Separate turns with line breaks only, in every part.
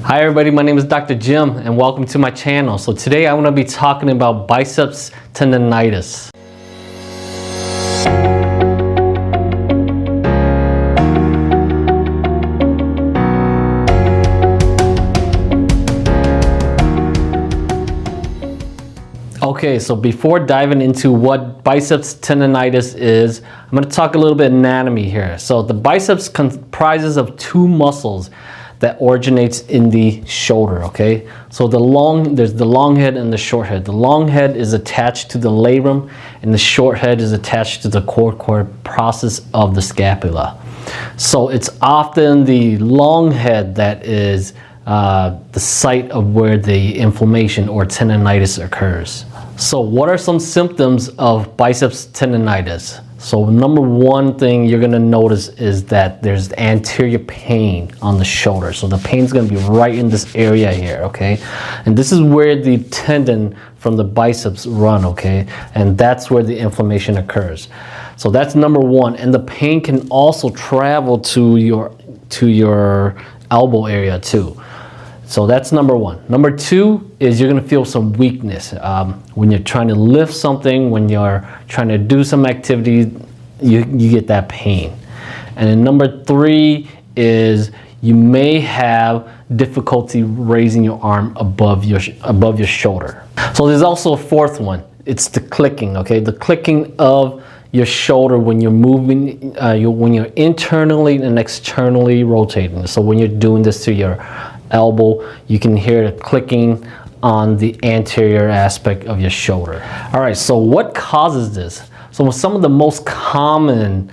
Hi everybody, my name is Dr. Jim and welcome to my channel. So today I'm going to be talking about biceps tendonitis. Okay, so before diving into what biceps tendonitis is, I'm going to talk a little bit anatomy here. So the biceps comprises of two muscles that originates in the shoulder, okay? So there's the long head and the short head. The long head is attached to the labrum and the short head is attached to the cord process of the scapula. So it's often the long head that is the site of where the inflammation or tendonitis occurs. So what are some symptoms of biceps tendonitis? So number one thing you're gonna notice is that there's anterior pain on the shoulder. So the pain's gonna be right in this area here, okay? And this is where the tendon from the biceps run, okay? And that's where the inflammation occurs. So that's number one. And the pain can also travel to your elbow area too. So that's number one. Number two is you're gonna feel some weakness. When you're trying to lift something, when you're trying to do some activity, you get that pain. And then number three is you may have difficulty raising your arm above your shoulder. So there's also a fourth one. It's the clicking, okay? The clicking of your shoulder when you're moving, when you're internally and externally rotating. So when you're doing this to your elbow, you can hear the clicking on the anterior aspect of your shoulder. All right, so what causes this? So some of the most common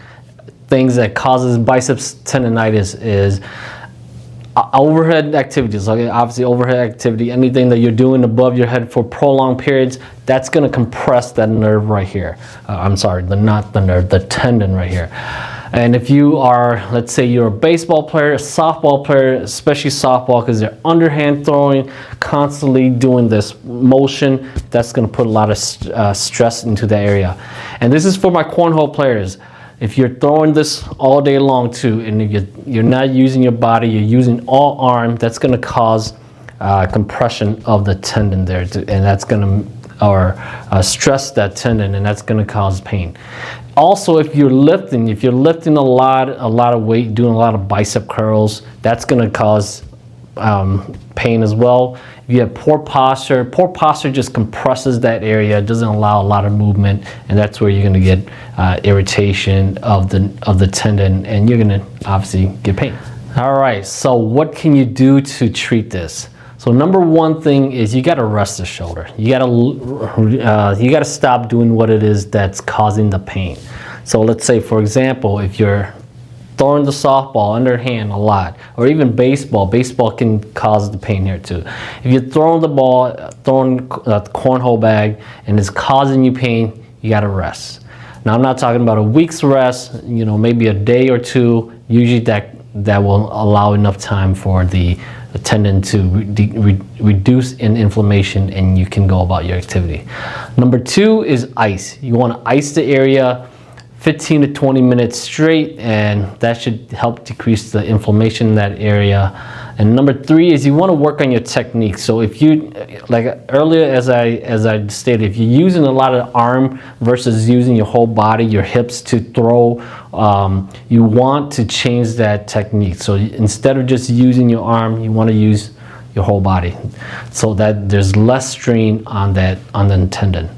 things that causes biceps tendonitis is overhead activities. Okay, obviously overhead activity, anything that you're doing above your head for prolonged periods, that's going to compress that nerve right here. I'm sorry, not the nerve, the tendon right here. And if you are, let's say you're a baseball player, a softball player, especially softball, because they're underhand throwing, constantly doing this motion, that's going to put a lot of stress into that area. And this is for my cornhole players. If you're throwing this all day long too, and if you're not using your body, you're using all arm, that's going to cause compression of the tendon there, and that's going to stress that tendon, and that's going to cause pain. Also, if you're lifting a lot of weight, doing a lot of bicep curls, that's going to cause pain as well. If you have poor posture just compresses that area, it doesn't allow a lot of movement, and that's where you're going to get irritation of the tendon, and you're going to obviously get pain. All right, so what can you do to treat this? So number one thing is you got to rest the shoulder. You got to stop doing what it is that's causing the pain. So let's say, for example, if you're throwing the softball underhand a lot, or even baseball can cause the pain here too. If you're throwing the ball, throwing a cornhole bag, and it's causing you pain, you got to rest. Now I'm not talking about a week's rest, maybe a day or two. Usually that will allow enough time for the tendon to reduce in inflammation, and you can go about your activity. Number two is ice. You want to ice the area 15 to 20 minutes straight, and that should help decrease the inflammation in that area. And number three is you want to work on your technique. So if you, like earlier as I stated, if you're using a lot of arm versus using your whole body, your hips to throw, you want to change that technique. So instead of just using your arm, you want to use your whole body, so that there's less strain on the tendon.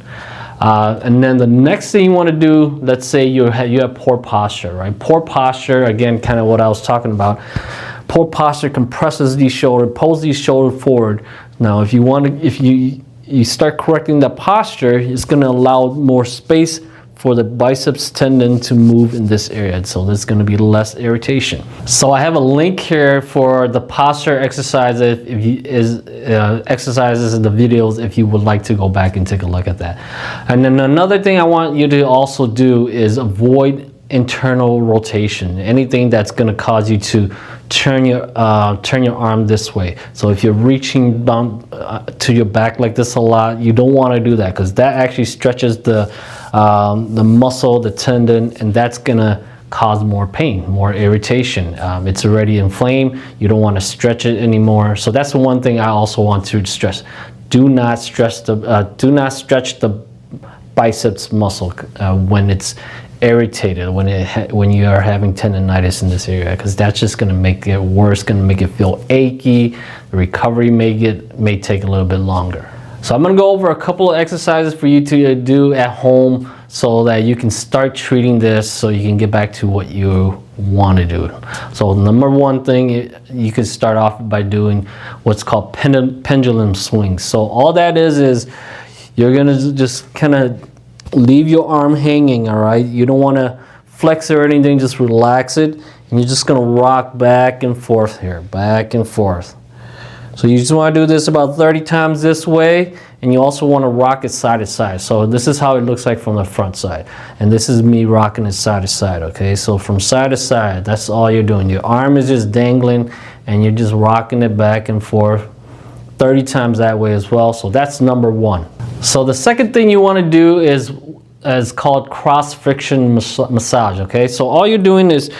And then the next thing you want to do, let's say you have poor posture, right? Poor posture, again, kind of what I was talking about. Poor posture compresses the shoulder, pulls the shoulder forward. Now, if you start correcting the posture, it's going to allow more space for the biceps tendon to move in this area. So there's going to be less irritation. So I have a link here for the posture exercises, exercises in the videos if you would like to go back and take a look at that. And then another thing I want you to also do is avoid internal rotation. Anything that's going to cause you to turn your arm this way. So if you're reaching down to your back like this a lot, you don't want to do that, because that actually stretches the muscle, the tendon, and that's going to cause more pain, more irritation. It's already inflamed. You don't want to stretch it anymore. So that's the one thing I also want to stress. Do not stretch the biceps muscle when it's irritated, when you are having tendonitis in this area, because that's just going to make it worse, going to make it feel achy. The recovery may take a little bit longer. So I'm going to go over a couple of exercises for you to do at home so that you can start treating this, so you can get back to what you want to do. So number one thing, you can start off by doing what's called pendulum swings. So all that is you're going to just kind of leave your arm hanging, all right? You don't want to flex or anything, just relax it. And you're just going to rock back and forth here, back and forth. So you just want to do this about 30 times this way, and you also want to rock it side to side. So this is how it looks like from the front side. And this is me rocking it side to side, okay? So from side to side, that's all you're doing. Your arm is just dangling, and you're just rocking it back and forth 30 times that way as well. So that's number one. So the second thing you want to do is called cross friction massage, okay? So all you're doing is,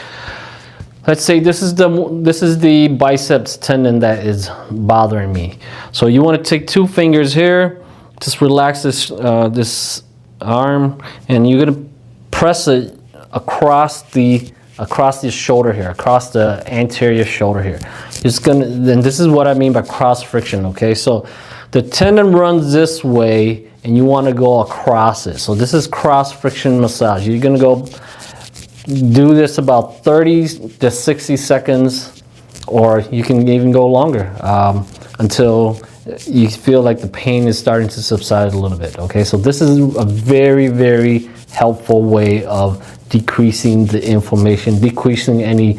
let's say this is the biceps tendon that is bothering me. So you want to take two fingers here, just relax this this arm, and you're gonna press it across the shoulder here, across the anterior shoulder here. Then this is what I mean by cross friction, okay? So the tendon runs this way, and you want to go across it. So this is cross friction massage. You're gonna go do this about 30 to 60 seconds, or you can even go longer until you feel like the pain is starting to subside a little bit, okay? So this is a very, very helpful way of decreasing the inflammation, decreasing any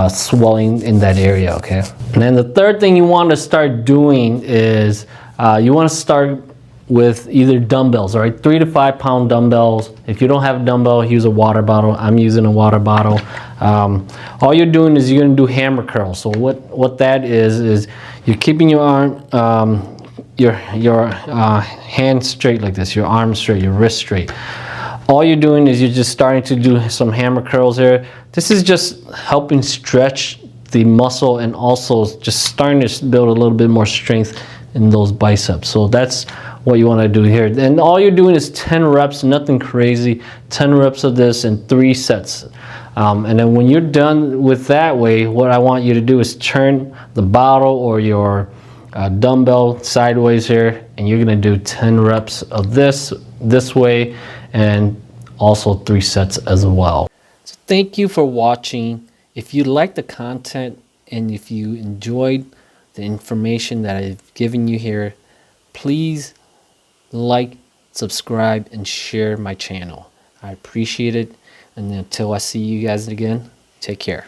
swelling in that area, okay? And then the third thing you want to start doing is you want to start with either dumbbells, all right? 3 to 5 pound dumbbells. If you don't have a dumbbell, use a water bottle. I'm using a water bottle. All you're doing is you're gonna do hammer curls. So what that is you're keeping your arm, your hand straight like this, your arm straight, your wrist straight. All you're doing is you're just starting to do some hammer curls here. This is just helping stretch the muscle and also just starting to build a little bit more strength in those biceps. So that's what you want to do here. And all you're doing is 10 reps, nothing crazy. 10 reps of this in 3 sets. And then when you're done with that way, what I want you to do is turn the bottle or your dumbbell sideways here, and you're going to do 10 reps of this way, and also 3 sets as well. So thank you for watching. If you like the content and if you enjoyed the information that I've given you here, please like, subscribe, and share my channel. I appreciate it. And until I see you guys again, take care.